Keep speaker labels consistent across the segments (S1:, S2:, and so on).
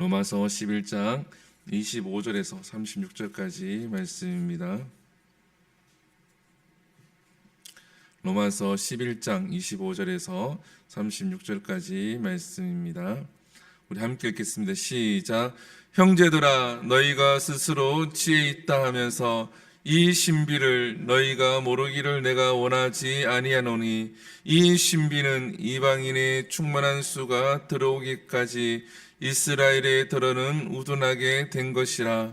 S1: 로마서 11장 25절에서 36절까지 말씀입니다. 로마서 11장 25절에서 36절까지 말씀입니다. 우리 함께 읽겠습니다. 시작. 형제들아, 너희가 스스로 지혜 있다 하면서 이 신비를 너희가 모르기를 내가 원하지 아니하노니, 이 신비는 이방인의 충만한 수가 들어오기까지 이스라엘에 들어는 우둔하게 된 것이라.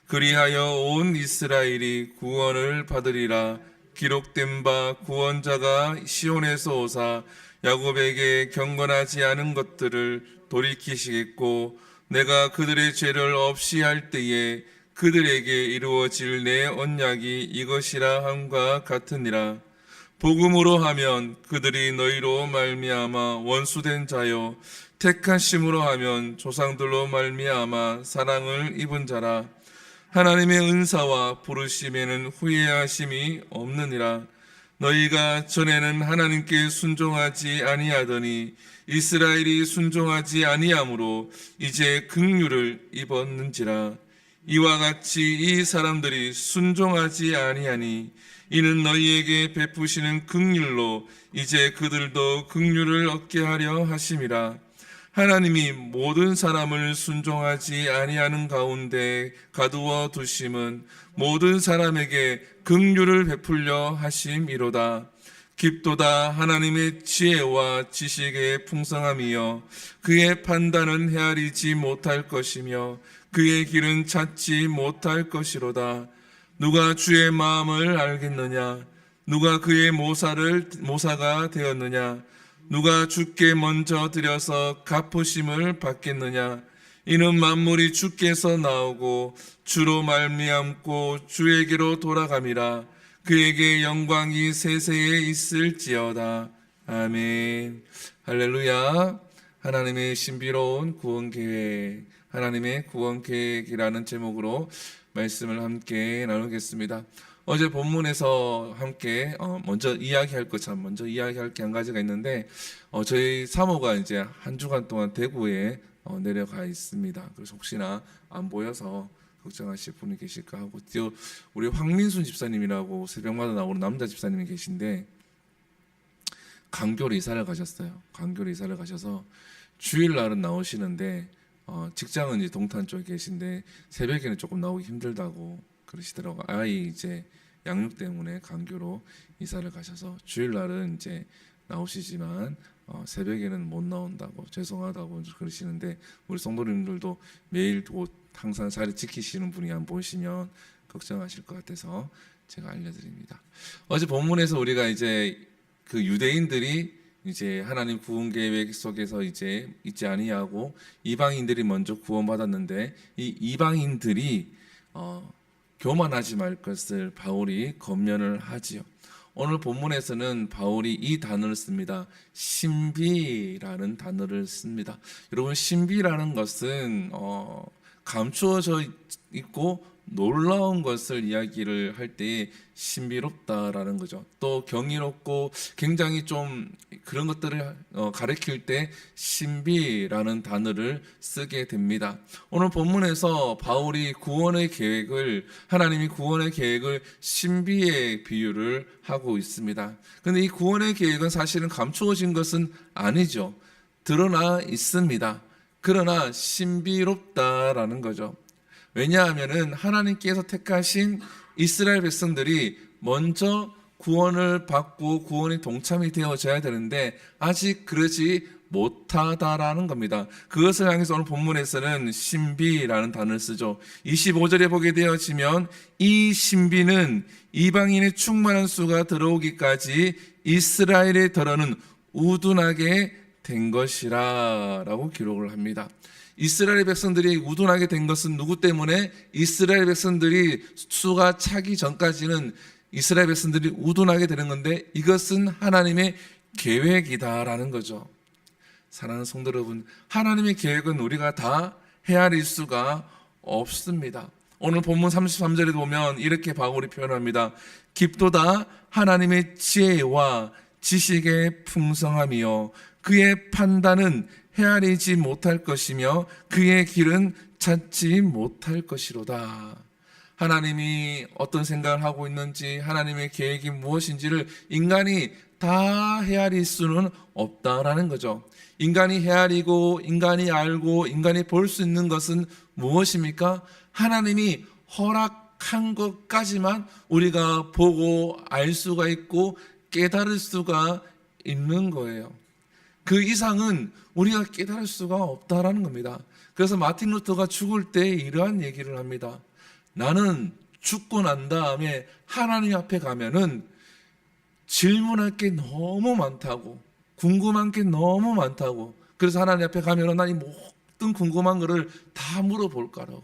S1: 그리하여 온 이스라엘이 구원을 받으리라. 기록된 바 구원자가 시온에서 오사 야곱에게 경건하지 않은 것들을 돌이키시겠고, 내가 그들의 죄를 없이 할 때에 그들에게 이루어질 내 언약이 이것이라 함과 같으니라. 복음으로 하면 그들이 너희로 말미암아 원수된 자요, 택하심으로 하면 조상들로 말미암아 사랑을 입은 자라. 하나님의 은사와 부르심에는 후회하심이 없느니라. 너희가 전에는 하나님께 순종하지 아니하더니 이스라엘이 순종하지 아니하므로 이제 긍휼을 입었는지라. 이와 같이 이 사람들이 순종하지 아니하니 이는 너희에게 베푸시는 긍휼로 이제 그들도 긍휼을 얻게 하려 하심이라. 하나님이 모든 사람을 순종하지 아니하는 가운데 가두어 두심은 모든 사람에게 긍휼을 베풀려 하심이로다. 깊도다 하나님의 지혜와 지식의 풍성함이여, 그의 판단은 헤아리지 못할 것이며 그의 길은 찾지 못할 것이로다. 누가 주의 마음을 알겠느냐? 누가 그의 모사가 되었느냐? 누가 주께 먼저 드려서 갚으심을 받겠느냐? 이는 만물이 주께서 나오고 주로 말미암고 주에게로 돌아감이라. 그에게 영광이 세세에 있을지어다. 아멘. 할렐루야. 하나님의 신비로운 구원계획, 하나님의 구원계획이라는 제목으로 말씀을 함께 나누겠습니다. 어제 본문에서 함께 먼저 이야기할 게 한 가지가 있는데, 저희 사모가 이제 한 주간 동안 대구에 내려가 있습니다. 그래서 혹시나 안 보여서 걱정하실 분이 계실까 하고, 또 우리 황민순 집사님이라고 새벽마다 나오는 남자 집사님이 계신데 강교로 이사를 가셨어요. 강교로 이사를 가셔서 주일날은 나오시는데 직장은 이제 동탄 쪽에 계신데 새벽에는 조금 나오기 힘들다고 그러시더라고요. 아이 이제 양육 때문에 강교로 이사를 가셔서 주일날은 이제 나오시지만 새벽에는 못 나온다고, 죄송하다고 그러시는데, 우리 성도님들도 매일 항상 자리 지키시는 분이 안 보이시면 걱정하실 것 같아서 제가 알려드립니다. 어제 본문에서 우리가 이제 그 유대인들이 이제 하나님 구원 계획 속에서 이제 있지 아니하고 이방인들이 먼저 구원받았는데, 이 이방인들이 교만하지 말 것을 바울이 권면을 하지요. 오늘 본문에서는 바울이 이 단어를 씁니다. 신비라는 단어를 씁니다. 여러분, 신비라는 것은 감추어져 있고 놀라운 것을 이야기를 할 때 신비롭다라는 거죠. 또 경이롭고 굉장히 좀 그런 것들을 가리킬 때 신비라는 단어를 쓰게 됩니다. 오늘 본문에서 바울이 하나님이 구원의 계획을 신비의 비유를 하고 있습니다. 그런데 이 구원의 계획은 사실은 감추어진 것은 아니죠. 드러나 있습니다. 그러나 신비롭다라는 거죠. 왜냐하면은 하나님께서 택하신 이스라엘 백성들이 먼저 구원을 받고 구원에 동참이 되어져야 되는데 아직 그러지 못하다라는 겁니다. 그것을 향해서 오늘 본문에서는 신비라는 단어를 쓰죠. 25절에 보게 되어지면 이 신비는 이방인의 충만한 수가 들어오기까지 이스라엘의 더러는 우둔하게 된 것이라 라고 기록을 합니다. 이스라엘 백성들이 우둔하게 된 것은 누구 때문에? 이스라엘 백성들이 수가 차기 전까지는 이스라엘 백성들이 우둔하게 되는 건데, 이것은 하나님의 계획이다라는 거죠. 사랑하는 성도 여러분, 하나님의 계획은 우리가 다 헤아릴 수가 없습니다. 오늘 본문 33절에 보면 이렇게 바울이 표현합니다. 깊도다 하나님의 지혜와 지식의 풍성함이요, 그의 판단은 헤아리지 못할 것이며 그의 길은 찾지 못할 것이로다. 하나님이 어떤 생각을 하고 있는지, 하나님의 계획이 무엇인지를 인간이 다 헤아릴 수는 없다라는 거죠. 인간이 헤아리고 인간이 알고 인간이 볼 수 있는 것은 무엇입니까? 하나님이 허락한 것까지만 우리가 보고 알 수가 있고 깨달을 수가 있는 거예요. 그 이상은 우리가 깨달을 수가 없다라는 겁니다. 그래서 마틴 루터가 죽을 때 이러한 얘기를 합니다. 나는 죽고 난 다음에 하나님 앞에 가면은 질문할 게 너무 많다고, 궁금한 게 너무 많다고, 그래서 하나님 앞에 가면은 난 이 모든 궁금한 거를 다 물어볼 거라고.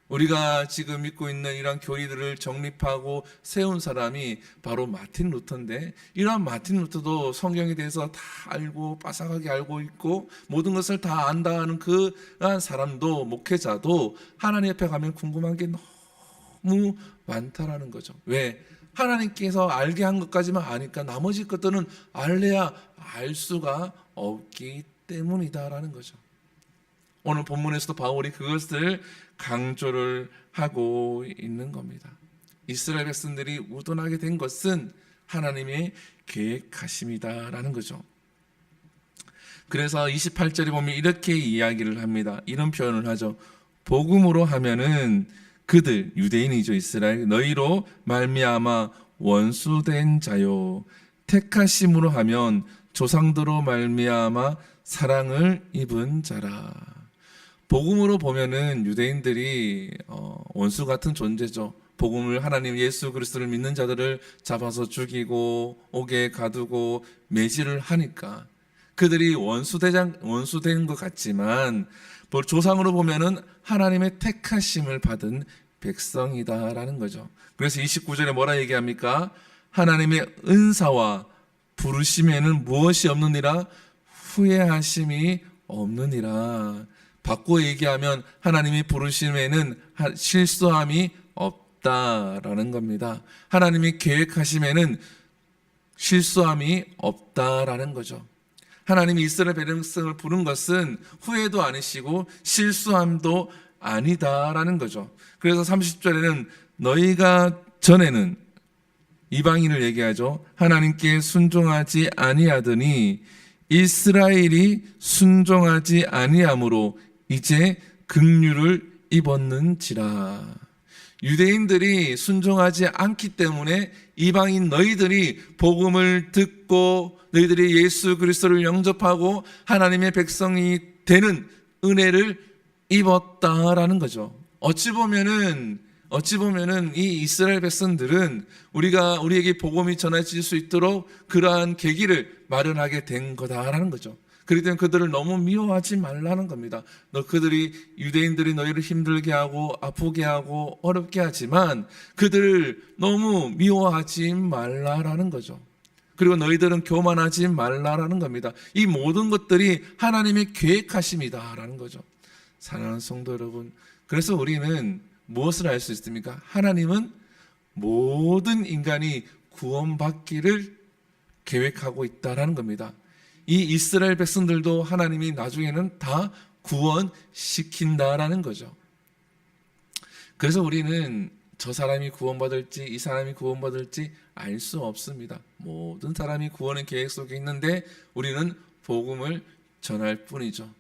S1: 우리가 지금 믿고 있는 이런 교리들을 정립하고 세운 사람이 바로 마틴 루터인데, 이러한 마틴 루터도 성경에 대해서 다 알고 빠삭하게 알고 있고 모든 것을 다 안다는 그러한 사람도, 목회자도 하나님 앞에 가면 궁금한 게 너무 많다라는 거죠. 왜? 하나님께서 알게 한 것까지만 아니까 나머지 것들은 알래야 알 수가 없기 때문이다라는 거죠. 오늘 본문에서도 바울이 그것을 강조를 하고 있는 겁니다. 이스라엘 백성들이 우둔하게 된 것은 하나님의 계획하심이다라는 거죠. 그래서 28절에 보면 이렇게 이야기를 합니다. 이런 표현을 하죠. 복음으로 하면은 그들, 유대인이죠, 이스라엘, 너희로 말미암아 원수된 자요, 택하심으로 하면 조상들로 말미암아 사랑을 입은 자라. 복음으로 보면은 유대인들이 원수 같은 존재죠. 복음을, 하나님 예수 그리스도를 믿는 자들을 잡아서 죽이고 옥에 가두고 매질을 하니까 그들이 원수된 것 같지만 조상으로 보면은 하나님의 택하심을 받은 백성이다라는 거죠. 그래서 29절에 뭐라 얘기합니까? 하나님의 은사와 부르심에는 무엇이 없느니라? 후회하심이 없느니라. 바꿔 얘기하면 하나님이 부르심에는 실수함이 없다라는 겁니다. 하나님이 계획하심에는 실수함이 없다라는 거죠. 하나님이 이스라엘 백성을 부른 것은 후회도 아니시고 실수함도 아니다라는 거죠. 그래서 30절에는 너희가 전에는, 이방인을 얘기하죠, 하나님께 순종하지 아니하더니 이스라엘이 순종하지 아니함으로 이제 긍휼을 입었는지라. 유대인들이 순종하지 않기 때문에 이방인 너희들이 복음을 듣고 너희들이 예수 그리스도를 영접하고 하나님의 백성이 되는 은혜를 입었다라는 거죠. 어찌 보면은 이 이스라엘 백성들은 우리에게 복음이 전해질 수 있도록 그러한 계기를 마련하게 된 거다라는 거죠. 그렇기 때문에 그들을 너무 미워하지 말라는 겁니다. 유대인들이 너희를 힘들게 하고 아프게 하고 어렵게 하지만 그들을 너무 미워하지 말라라는 거죠. 그리고 너희들은 교만하지 말라라는 겁니다. 이 모든 것들이 하나님의 계획하심이다라는 거죠. 사랑하는 성도 여러분, 그래서 우리는 무엇을 알 수 있습니까? 하나님은 모든 인간이 구원받기를 계획하고 있다라는 겁니다. 이 이스라엘 백성들도 하나님이 나중에는 다 구원시킨다라는 거죠. 그래서 우리는 저 사람이 구원받을지 이 사람이 구원받을지 알 수 없습니다. 모든 사람이 구원의 계획 속에 있는데 우리는 복음을 전할 뿐이죠.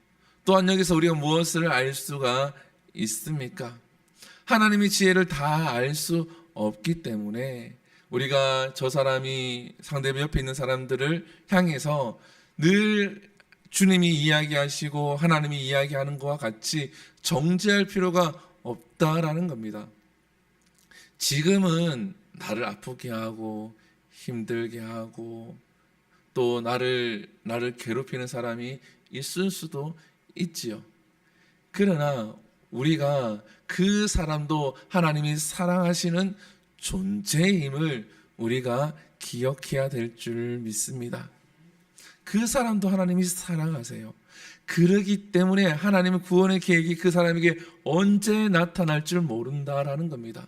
S1: 또한 여기서 우리가 무엇을 알 수가 있습니까? 하나님의 지혜를 다 알 수 없기 때문에 우리가 저 사람이, 상대방 옆에 있는 사람들을 향해서 늘 주님이 이야기하시고 하나님이 이야기하는 것과 같이 정죄할 필요가 없다라는 겁니다. 지금은 나를 아프게 하고 힘들게 하고 또 나를 괴롭히는 사람이 있을 수도 있지요. 그러나 우리가 그 사람도 하나님이 사랑하시는 존재임을 우리가 기억해야 될 줄 믿습니다. 그 사람도 하나님이 사랑하세요. 그러기 때문에 하나님의 구원의 계획이 그 사람에게 언제 나타날 줄 모른다라는 겁니다.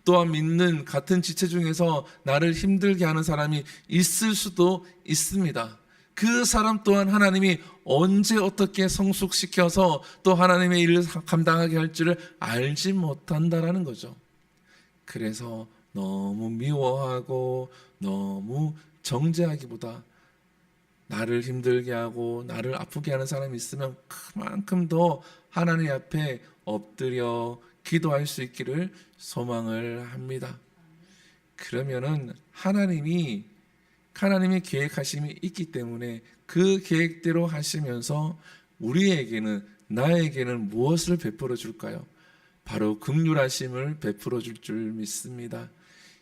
S1: 또한 믿는 같은 지체 중에서 나를 힘들게 하는 사람이 있을 수도 있습니다. 그 사람 또한 하나님이 언제 어떻게 성숙시켜서 또 하나님의 일을 감당하게 할 줄을 알지 못한다라는 거죠. 그래서 너무 미워하고 너무 정죄하기보다 나를 힘들게 하고 나를 아프게 하는 사람이 있으면 그만큼 더 하나님 앞에 엎드려 기도할 수 있기를 소망을 합니다. 그러면은 하나님이 계획하심이 있기 때문에 그 계획대로 하시면서 우리에게는, 나에게는 무엇을 베풀어 줄까요? 바로 긍휼하심을 베풀어 줄 믿습니다.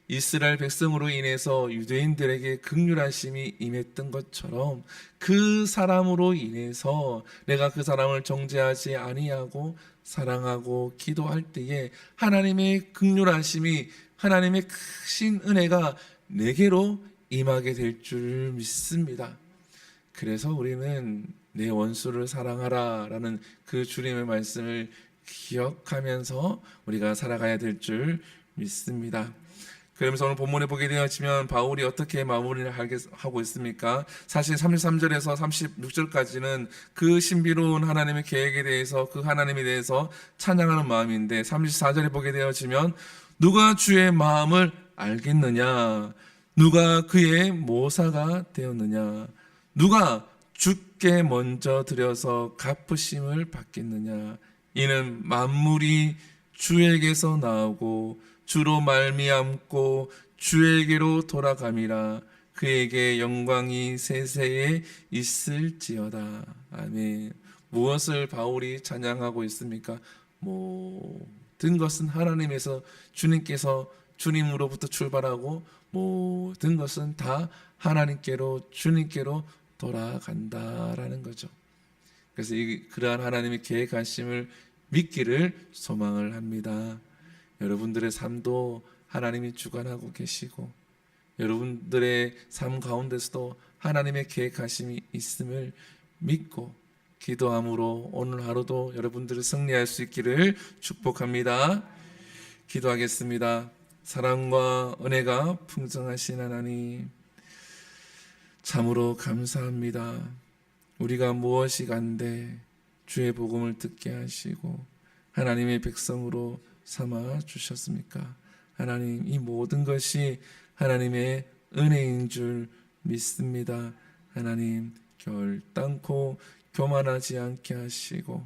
S1: 이스라엘 백성으로 인해서 유대인들에게 긍휼하심이 임했던 것처럼 그 사람으로 인해서 내가 그 사람을 정죄하지 아니하고 사랑하고 기도할 때에 하나님의 긍휼하심이, 하나님의 크신 은혜가 내게로 임하게 될 줄 믿습니다. 그래서 우리는 내 원수를 사랑하라 라는 그 주님의 말씀을 기억하면서 우리가 살아가야 될 줄 믿습니다. 그러면서 오늘 본문에 보게 되어지면 바울이 어떻게 마무리를 하고 있습니까? 사실 33절에서 36절까지는 그 신비로운 하나님의 계획에 대해서, 그 하나님에 대해서 찬양하는 마음인데 34절에 보게 되어지면 누가 주의 마음을 알겠느냐? 누가 그의 모사가 되었느냐? 누가 주께 먼저 드려서 갚으심을 받겠느냐? 이는 만물이 주에게서 나오고 주로 말미암고 주에게로 돌아감이라. 그에게 영광이 세세에 있을지어다. 아멘. 무엇을 바울이 찬양하고 있습니까? 모든 것은 하나님에서, 주님으로부터 출발하고 모든 것은 다 하나님께로, 주님께로 돌아간다라는 거죠. 그래서 그러한 하나님의 계획하심을 믿기를 소망을 합니다. 여러분들의 삶도 하나님이 주관하고 계시고 여러분들의 삶 가운데서도 하나님의 계획하심이 있음을 믿고 기도함으로 오늘 하루도 여러분들을 승리할 수 있기를 축복합니다. 기도하겠습니다. 사랑과 은혜가 풍성하신 하나님, 참으로 감사합니다. 우리가 무엇이 간데 주의 복음을 듣게 하시고 하나님의 백성으로 삼아 주셨습니까? 하나님, 이 모든 것이 하나님의 은혜인 줄 믿습니다. 하나님, 결단코 교만하지 않게 하시고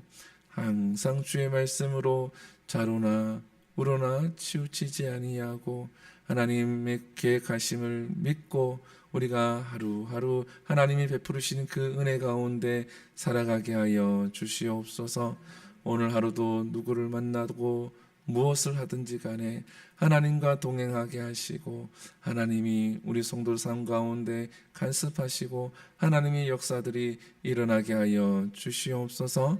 S1: 항상 주의 말씀으로 자로나 우러나 치우치지 아니하고 하나님의 계획하심을 믿고 우리가 하루하루 하나님이 베푸시는 그 은혜 가운데 살아가게 하여 주시옵소서. 오늘 하루도 누구를 만나고 무엇을 하든지 간에 하나님과 동행하게 하시고 하나님이 우리 성도 삶 가운데 간섭하시고 하나님의 역사들이 일어나게 하여 주시옵소서.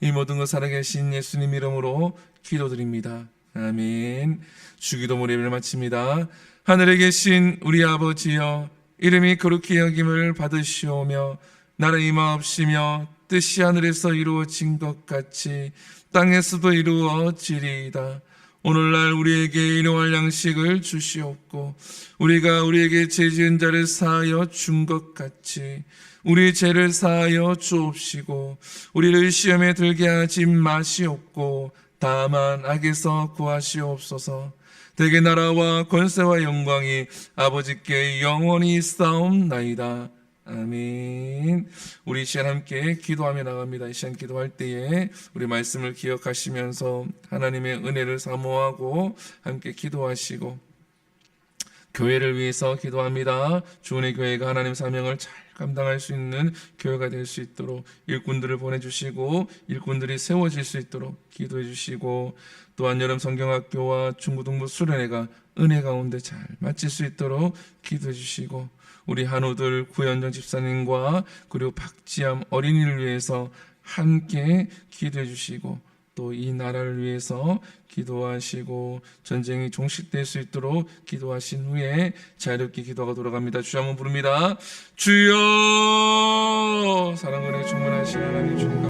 S1: 이 모든 것 살아계신 예수님 이름으로 기도드립니다. 아멘. 주기도문 예배를 마칩니다. 하늘에 계신 우리 아버지여, 이름이 거룩히 여김을 받으시오며 나라의 임하옵시며 뜻이 하늘에서 이루어진 것 같이 땅에서도 이루어지리이다. 오늘날 우리에게 일용할 양식을 주시옵고 우리가 우리에게 죄지은 자를 사하여 준 것 같이 우리 죄를 사하여 주옵시고 우리를 시험에 들게 하지 마시옵고 다만 악에서 구하시옵소서. 대개 나라와 권세와 영광이 아버지께 영원히 싸움나이다. 아멘. 우리 이 시간 함께 기도하며 나갑니다. 이 시간 기도할 때에 우리 말씀을 기억하시면서 하나님의 은혜를 사모하고 함께 기도하시고 교회를 위해서 기도합니다. 주은의 교회가 하나님 사명을 잘 감당할 수 있는 교회가 될 수 있도록 일꾼들을 보내주시고 일꾼들이 세워질 수 있도록 기도해 주시고 또한 여름 성경학교와 중고등부 수련회가 은혜 가운데 잘 마칠 수 있도록 기도해 주시고 우리 한우들 구현정 집사님과 그리고 박지암 어린이를 위해서 함께 기도해 주시고 또 이 나라를 위해서 기도하시고 전쟁이 종식될 수 있도록 기도하신 후에 자유롭게 기도가 돌아갑니다. 주여 한번 부릅니다. 주여, 사랑으로 충만하신 하나님 주님